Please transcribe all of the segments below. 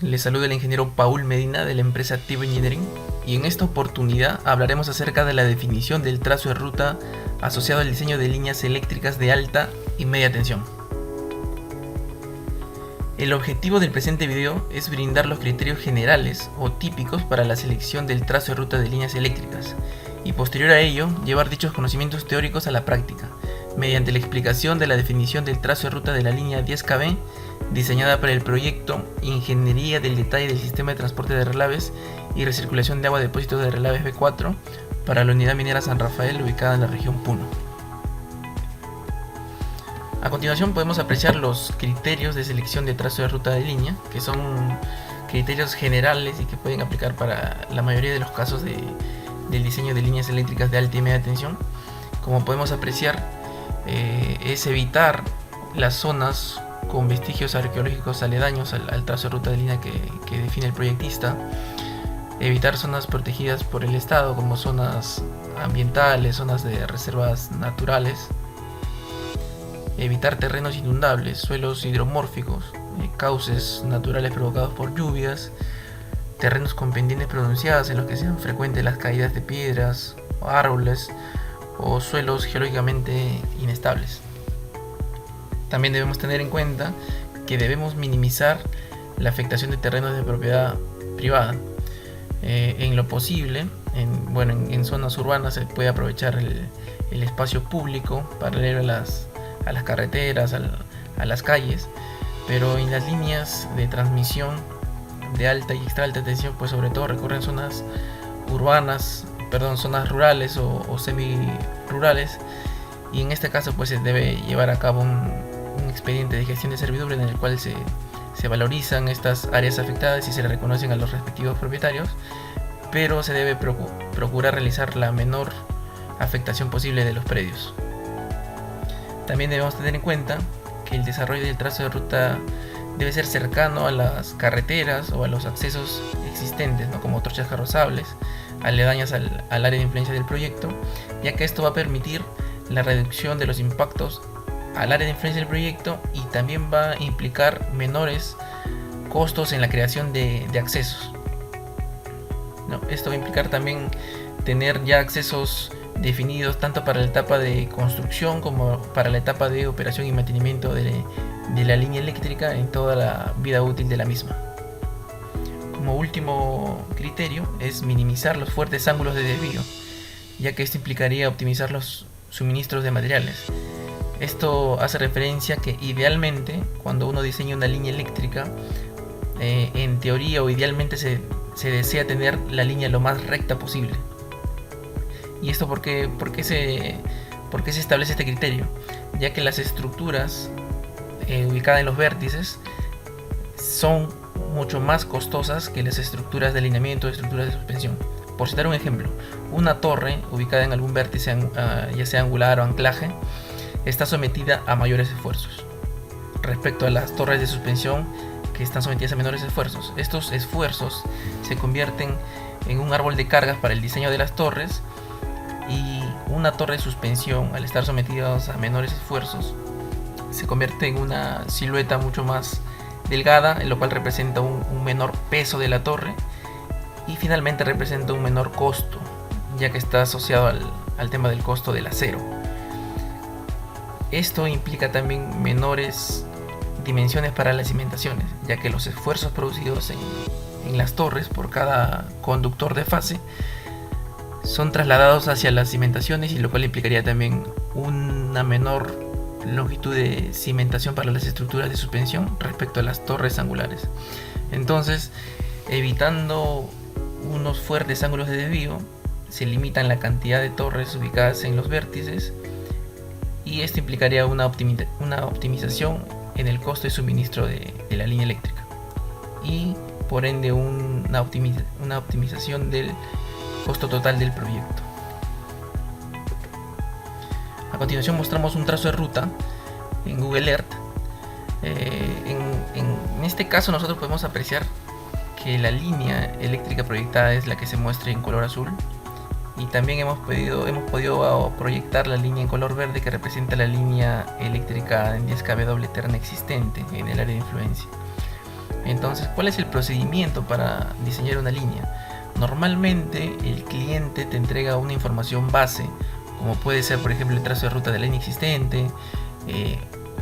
Les saluda el ingeniero Paul Medina de la empresa Active Engineering y en esta oportunidad hablaremos acerca de la definición del trazo de ruta asociado al diseño de líneas eléctricas de alta y media tensión. El objetivo del presente video es brindar los criterios generales o típicos para la selección del trazo de ruta de líneas eléctricas y posterior a ello llevar dichos conocimientos teóricos a la práctica mediante la explicación de la definición del trazo de ruta de la línea 10kV diseñada para el proyecto Ingeniería del Detalle del Sistema de Transporte de Relaves y Recirculación de Agua de Depósitos de Relaves B4 para la Unidad Minera San Rafael ubicada en la región Puno. A continuación podemos apreciar los criterios de selección de trazo de ruta de línea, que son criterios generales y que pueden aplicar para la mayoría de los casos del diseño de líneas eléctricas de alta y media tensión. Como podemos apreciar, es evitar las zonas con vestigios arqueológicos aledaños al trazo de ruta de línea que define el proyectista, evitar zonas protegidas por el Estado como zonas ambientales, zonas de reservas naturales, evitar terrenos inundables, suelos hidromórficos, cauces naturales provocados por lluvias, terrenos con pendientes pronunciadas en los que sean frecuentes las caídas de piedras o árboles o suelos geológicamente inestables. También debemos tener en cuenta que debemos minimizar la afectación de terrenos de propiedad privada. En lo posible, en zonas urbanas se puede aprovechar el espacio público paralelo a las carreteras, a las calles, pero en las líneas de transmisión de alta y extra alta tensión, pues sobre todo recurren zonas zonas rurales o semi-rurales, y en este caso pues se debe llevar a cabo un expediente de gestión de servidumbre en el cual se valorizan estas áreas afectadas y se le reconocen a los respectivos propietarios, pero se debe procurar realizar la menor afectación posible de los predios. También debemos tener en cuenta que el desarrollo del trazo de ruta debe ser cercano a las carreteras o a los accesos existentes, ¿no? Como trochas carrozables, aledañas al área de influencia del proyecto, ya que esto va a permitir la reducción de los impactos al área de influencia del proyecto y también va a implicar menores costos en la creación de accesos. Esto va a implicar también tener ya accesos definidos tanto para la etapa de construcción como para la etapa de operación y mantenimiento de la línea eléctrica en toda la vida útil de la misma. Como último criterio es minimizar los fuertes ángulos de desvío, ya que esto implicaría optimizar los suministros de materiales. Esto hace referencia a que idealmente cuando uno diseña una línea eléctrica, en teoría o idealmente se desea tener la línea lo más recta posible. ¿Y esto por qué se establece este criterio? Ya que las estructuras ubicadas en los vértices son mucho más costosas que las estructuras de alineamiento o estructuras de suspensión. Por citar un ejemplo, una torre ubicada en algún vértice, ya sea angular o anclaje, está sometida a mayores esfuerzos respecto a las torres de suspensión que están sometidas a menores esfuerzos. Estos esfuerzos se convierten en un árbol de cargas para el diseño de las torres, y una torre de suspensión, al estar sometida a menores esfuerzos, se convierte en una silueta mucho más delgada, lo cual representa un menor peso de la torre y finalmente representa un menor costo, ya que está asociado al tema del costo del acero. Esto implica también menores dimensiones para las cimentaciones, ya que los esfuerzos producidos en las torres por cada conductor de fase son trasladados hacia las cimentaciones, y lo cual implicaría también una menor longitud de cimentación para las estructuras de suspensión respecto a las torres angulares. Entonces, evitando unos fuertes ángulos de desvío, se limitan la cantidad de torres ubicadas en los vértices, y esto implicaría una optimización en el costo de suministro de la línea eléctrica y por ende una optimización del costo total del proyecto. A continuación mostramos un trazo de ruta en Google Earth. En este caso nosotros podemos apreciar que la línea eléctrica proyectada es la que se muestra en color azul, y también hemos podido proyectar la línea en color verde que representa la línea eléctrica en 10 kV doble terna existente en el área de influencia. Entonces, ¿cuál es el procedimiento para diseñar una línea? Normalmente el cliente te entrega una información base, como puede ser por ejemplo el trazo de ruta de la línea existente,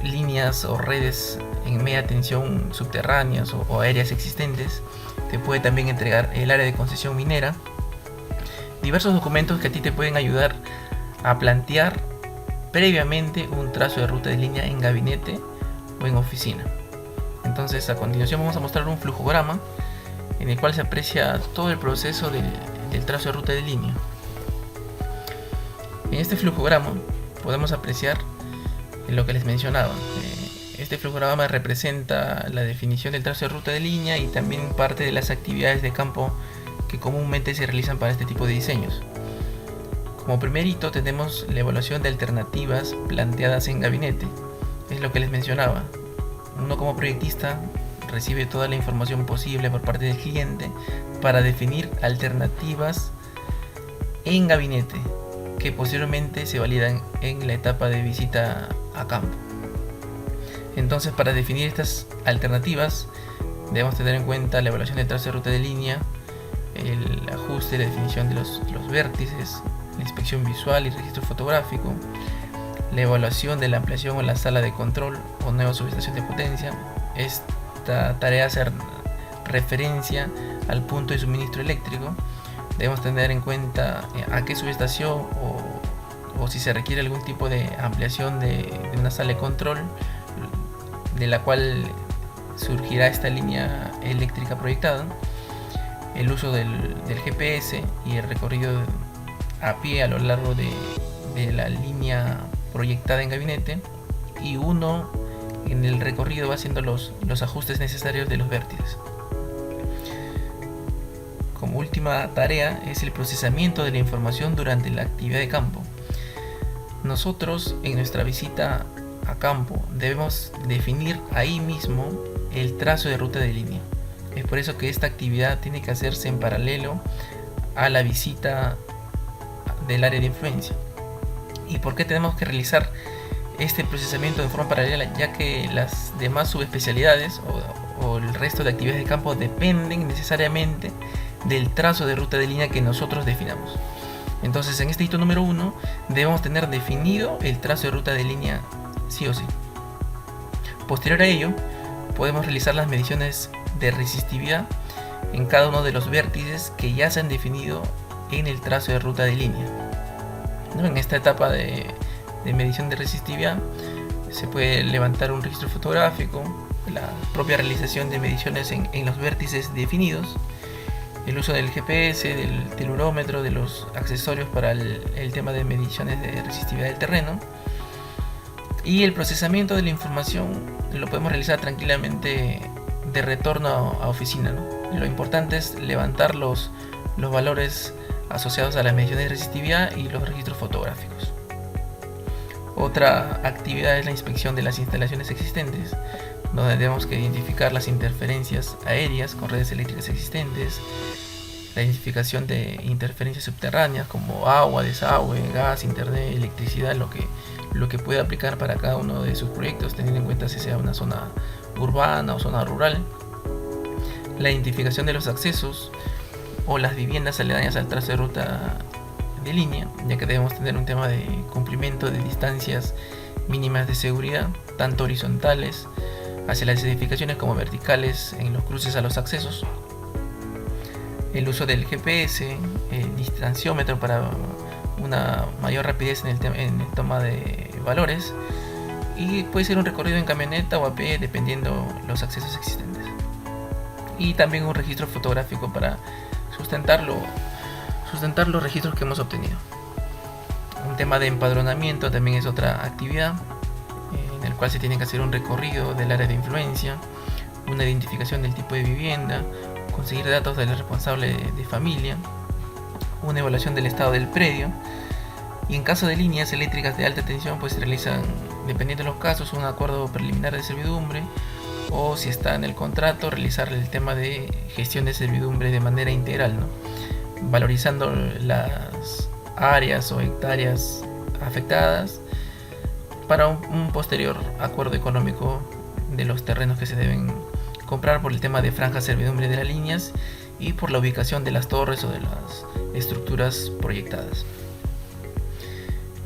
líneas o redes en media tensión subterráneas o aéreas existentes. Te puede también entregar el área de concesión minera, diversos documentos que a ti te pueden ayudar a plantear previamente un trazo de ruta de línea en gabinete o en oficina. Entonces, a continuación vamos a mostrar un flujograma en el cual se aprecia todo el proceso del trazo de ruta de línea. En este flujograma podemos apreciar lo que les mencionaba. Este flujograma representa la definición del trazo de ruta de línea y también parte de las actividades de campo que comúnmente se realizan para este tipo de diseños. Como primer hito tenemos la evaluación de alternativas planteadas en gabinete. Es lo que les mencionaba. Uno como proyectista recibe toda la información posible por parte del cliente para definir alternativas en gabinete que posteriormente se validan en la etapa de visita a campo. Entonces, para definir estas alternativas debemos tener en cuenta la evaluación del trazo de ruta de línea, el ajuste, la definición de los vértices, la inspección visual y registro fotográfico, la evaluación de la ampliación o la sala de control o nueva subestación de potencia. Esta tarea hace referencia al punto de suministro eléctrico. Debemos tener en cuenta a qué subestación o si se requiere algún tipo de ampliación de una sala de control de la cual surgirá esta línea eléctrica proyectada, el uso del GPS y el recorrido a pie a lo largo de la línea proyectada en gabinete, y uno en el recorrido va haciendo los ajustes necesarios de los vértices. Como última tarea es el procesamiento de la información durante la actividad de campo. Nosotros en nuestra visita a campo debemos definir ahí mismo el trazo de ruta de línea. Es por eso que esta actividad tiene que hacerse en paralelo a la visita del área de influencia. ¿Y por qué tenemos que realizar este procesamiento de forma paralela? Ya que las demás subespecialidades o el resto de actividades de campo dependen necesariamente del trazo de ruta de línea que nosotros definamos. Entonces, en este hito número 1 debemos tener definido el trazo de ruta de línea sí o sí. Posterior a ello, podemos realizar las mediciones de resistividad en cada uno de los vértices que ya se han definido en el trazo de ruta de línea. En esta etapa de medición de resistividad se puede levantar un registro fotográfico, la propia realización de mediciones en los vértices definidos, el uso del GPS, del telurómetro, de los accesorios para el tema de mediciones de resistividad del terreno, y el procesamiento de la información lo podemos realizar tranquilamente de retorno a oficina, ¿no? Lo importante es levantar los valores asociados a las mediciones de resistividad y los registros fotográficos. Otra actividad es la inspección de las instalaciones existentes, donde tenemos que identificar las interferencias aéreas con redes eléctricas existentes, la identificación de interferencias subterráneas como agua, desagüe, gas, internet, electricidad, lo que puede aplicar para cada uno de sus proyectos, teniendo en cuenta si sea una zona urbana o zona rural, la identificación de los accesos o las viviendas aledañas al trazo de ruta de línea, ya que debemos tener un tema de cumplimiento de distancias mínimas de seguridad, tanto horizontales hacia las edificaciones como verticales en los cruces a los accesos, el uso del GPS, el distanciómetro para una mayor rapidez en el toma de valores, y puede ser un recorrido en camioneta o a pie dependiendo los accesos existentes, y también un registro fotográfico para sustentar los registros que hemos obtenido. Un tema de empadronamiento también es otra actividad en el cual se tiene que hacer un recorrido del área de influencia, una identificación del tipo de vivienda, conseguir datos del responsable de familia, una evaluación del estado del predio, y en caso de líneas eléctricas de alta tensión pues se realizan, dependiendo de los casos, un acuerdo preliminar de servidumbre, o si está en el contrato, realizar el tema de gestión de servidumbre de manera integral, ¿no? Valorizando las áreas o hectáreas afectadas para un posterior acuerdo económico de los terrenos que se deben comprar por el tema de franja servidumbre de las líneas y por la ubicación de las torres o de las estructuras proyectadas.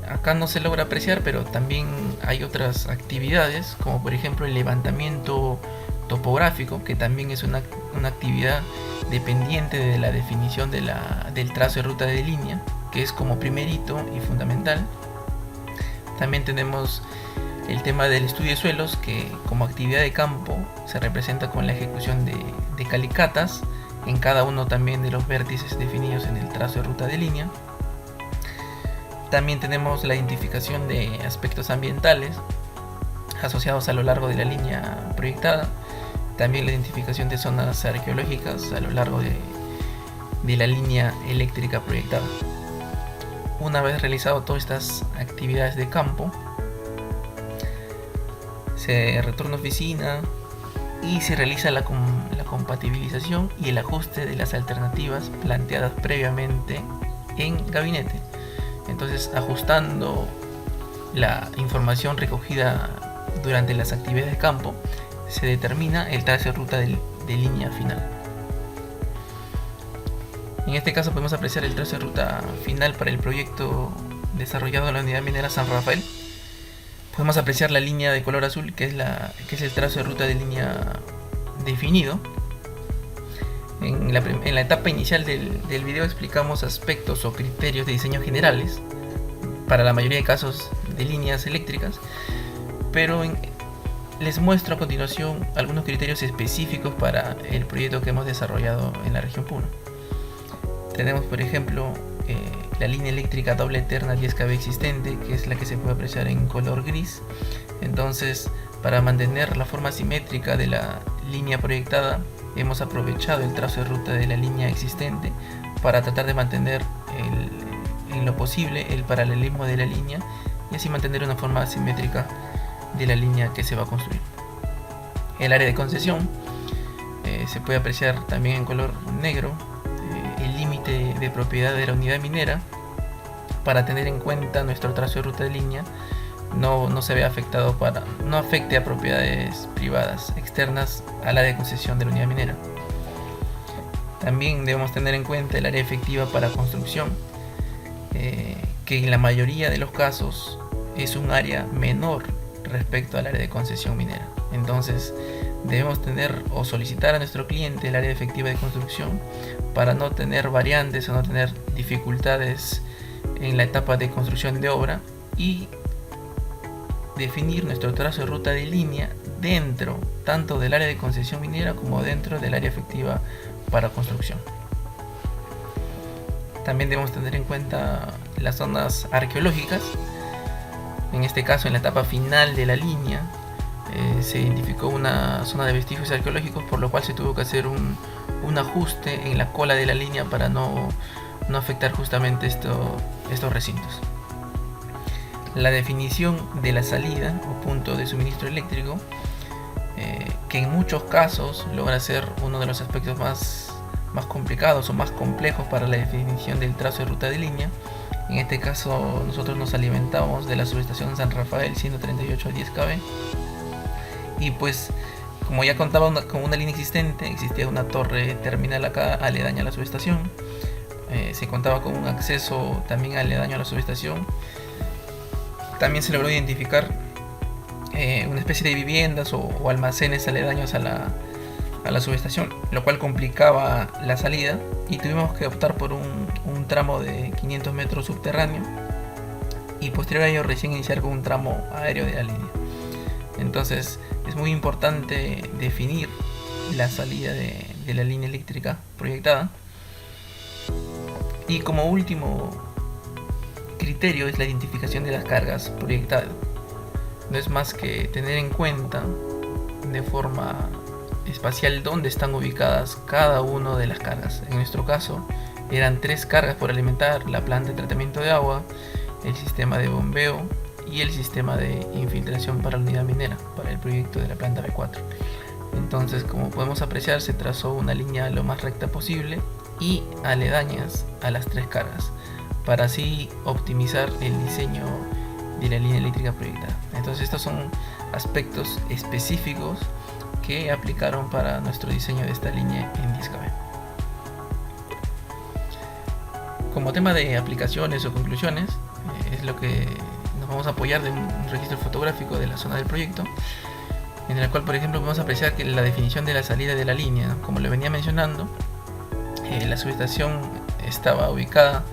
Acá no se logra apreciar, pero también hay otras actividades, como por ejemplo el levantamiento topográfico, que también es una actividad dependiente de la definición del trazo de ruta de línea, que es como primer hito y fundamental. También tenemos el tema del estudio de suelos, que como actividad de campo se representa con la ejecución de calicatas en cada uno también de los vértices definidos en el trazo de ruta de línea. También tenemos la identificación de aspectos ambientales asociados a lo largo de la línea proyectada. También la identificación de zonas arqueológicas a lo largo de la línea eléctrica proyectada. Una vez realizado todas estas actividades de campo, se retorna a oficina y se realiza la compatibilización y el ajuste de las alternativas planteadas previamente en gabinete. Entonces, ajustando la información recogida durante las actividades de campo, se determina el trazo de ruta de línea final. En este caso podemos apreciar el trazo de ruta final para el proyecto desarrollado en la unidad minera San Rafael. Podemos apreciar la línea de color azul, que es el trazo de ruta de línea definido. En la etapa inicial del video explicamos aspectos o criterios de diseño generales para la mayoría de casos de líneas eléctricas, pero les muestro a continuación algunos criterios específicos para el proyecto que hemos desarrollado en la región Puno. Tenemos, por ejemplo, la línea eléctrica doble eterna 10 kV existente, que es la que se puede apreciar en color gris. Entonces, para mantener la forma simétrica de la línea proyectada, hemos aprovechado el trazo de ruta de la línea existente para tratar de mantener en lo posible el paralelismo de la línea y así mantener una forma simétrica de la línea que se va a construir. El área de concesión se puede apreciar también en color negro. El límite de propiedad de la unidad minera, para tener en cuenta nuestro trazo de ruta de línea no se ve afectado no afecte a propiedades privadas externas al área de concesión de la unidad minera. También debemos tener en cuenta el área efectiva para construcción, que en la mayoría de los casos es un área menor respecto al área de concesión minera. Entonces debemos tener o solicitar a nuestro cliente el área efectiva de construcción para no tener variantes o no tener dificultades en la etapa de construcción de obra y definir nuestro trazo de ruta de línea dentro tanto del área de concesión minera como dentro del área efectiva para construcción. También debemos tener en cuenta las zonas arqueológicas. En este caso, en la etapa final de la línea, se identificó una zona de vestigios arqueológicos, por lo cual se tuvo que hacer un ajuste en la cola de la línea para no afectar justamente estos recintos. La definición de la salida o punto de suministro eléctrico, que en muchos casos logra ser uno de los aspectos más complicados o más complejos para la definición del trazo de ruta de línea. En este caso nosotros nos alimentamos de la subestación San Rafael 138 a 10 kV y pues como ya contaba con una línea existente, existía una torre terminal acá aledaña a la subestación, se contaba con un acceso también aledaño a la subestación. También se logró identificar una especie de viviendas o almacenes aledaños a la subestación, lo cual complicaba la salida y tuvimos que optar por un tramo de 500 metros subterráneo y posterior a ello recién iniciar con un tramo aéreo de la línea. Entonces es muy importante definir la salida de la línea eléctrica proyectada. Y como último criterio es la identificación de las cargas proyectadas. No es más que tener en cuenta de forma espacial dónde están ubicadas cada una de las cargas. En nuestro caso eran 3 cargas por alimentar la planta de tratamiento de agua, el sistema de bombeo y el sistema de infiltración para la unidad minera, para el proyecto de la planta B4. Entonces, como podemos apreciar, se trazó una línea lo más recta posible y aledañas a las 3 cargas, para así optimizar el diseño de la línea eléctrica proyectada. Entonces estos son aspectos específicos que aplicaron para nuestro diseño de esta línea en Discovery. Como tema de aplicaciones o conclusiones, es lo que nos vamos a apoyar de un registro fotográfico de la zona del proyecto, en el cual, por ejemplo, podemos apreciar que la definición de la salida de la línea, ¿no? Como le venía mencionando, la subestación estaba ubicada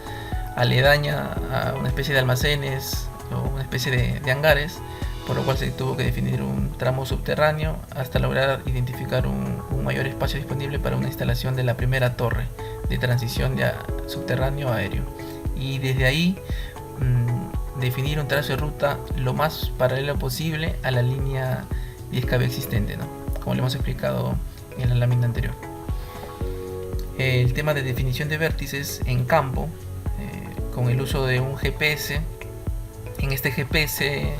aledaña a una especie de almacenes o una especie de hangares, por lo cual se tuvo que definir un tramo subterráneo hasta lograr identificar un mayor espacio disponible para una instalación de la primera torre de transición de subterráneo a aéreo, y desde ahí definir un trazo de ruta lo más paralelo posible a la línea 10 kb existente, ¿no? Como le hemos explicado en la lámina anterior. El tema de definición de vértices en campo, con el uso de un GPS. En este GPS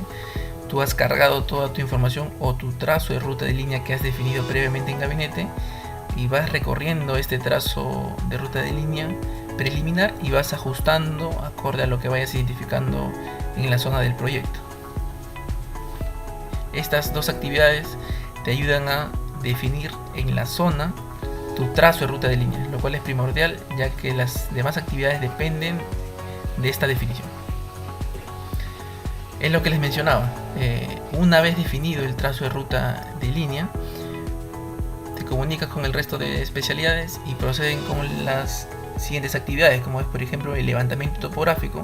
tú has cargado toda tu información o tu trazo de ruta de línea que has definido previamente en gabinete, y vas recorriendo este trazo de ruta de línea preliminar y vas ajustando acorde a lo que vayas identificando en la zona del proyecto. Estas dos actividades te ayudan a definir en la zona tu trazo de ruta de línea, lo cual es primordial, ya que las demás actividades dependen de esta definición. Es lo que les mencionaba, una vez definido el trazo de ruta de línea, te comunicas con el resto de especialidades y proceden con las siguientes actividades, como es, por ejemplo, el levantamiento topográfico,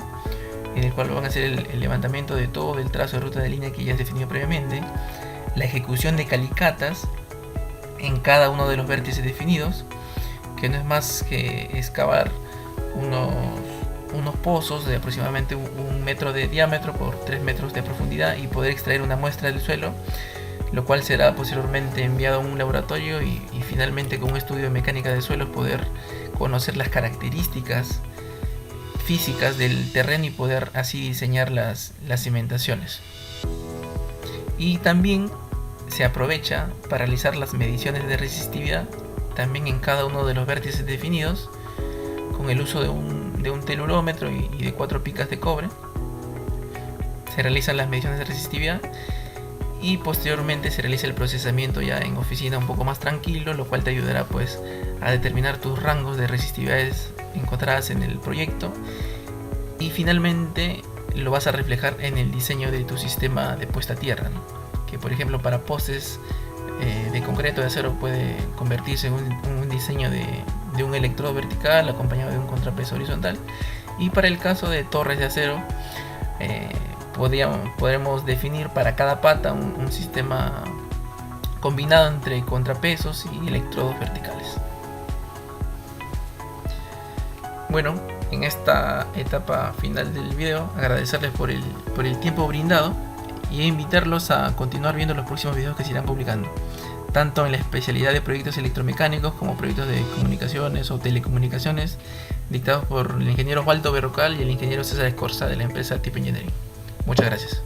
en el cual van a hacer el levantamiento de todo el trazo de ruta de línea que ya has definido previamente, la ejecución de calicatas en cada uno de los vértices definidos, que no es más que excavar unos pozos de aproximadamente 1 metro de diámetro por 3 metros de profundidad y poder extraer una muestra del suelo, lo cual será posteriormente enviado a un laboratorio y finalmente, con un estudio de mecánica de suelos, poder conocer las características físicas del terreno y poder así diseñar las cimentaciones. Y también se aprovecha para realizar las mediciones de resistividad también en cada uno de los vértices definidos, con el uso de un telurómetro y de 4 picas de cobre. Se realizan las mediciones de resistividad y posteriormente se realiza el procesamiento ya en oficina un poco más tranquilo, lo cual te ayudará pues a determinar tus rangos de resistividades encontradas en el proyecto, y finalmente lo vas a reflejar en el diseño de tu sistema de puesta a tierra, ¿no? Que, por ejemplo, para postes de concreto de acero puede convertirse en un diseño de un electrodo vertical acompañado de un contrapeso horizontal, y para el caso de torres de acero podremos definir para cada pata un sistema combinado entre contrapesos y electrodos verticales. Bueno, en esta etapa final del video, agradecerles por el tiempo brindado y invitarlos a continuar viendo los próximos videos que se irán publicando, tanto en la especialidad de proyectos electromecánicos como proyectos de comunicaciones o telecomunicaciones, dictados por el ingeniero Osvaldo Berrocal y el ingeniero César Escorza de la empresa Tipo Engineering. Muchas gracias.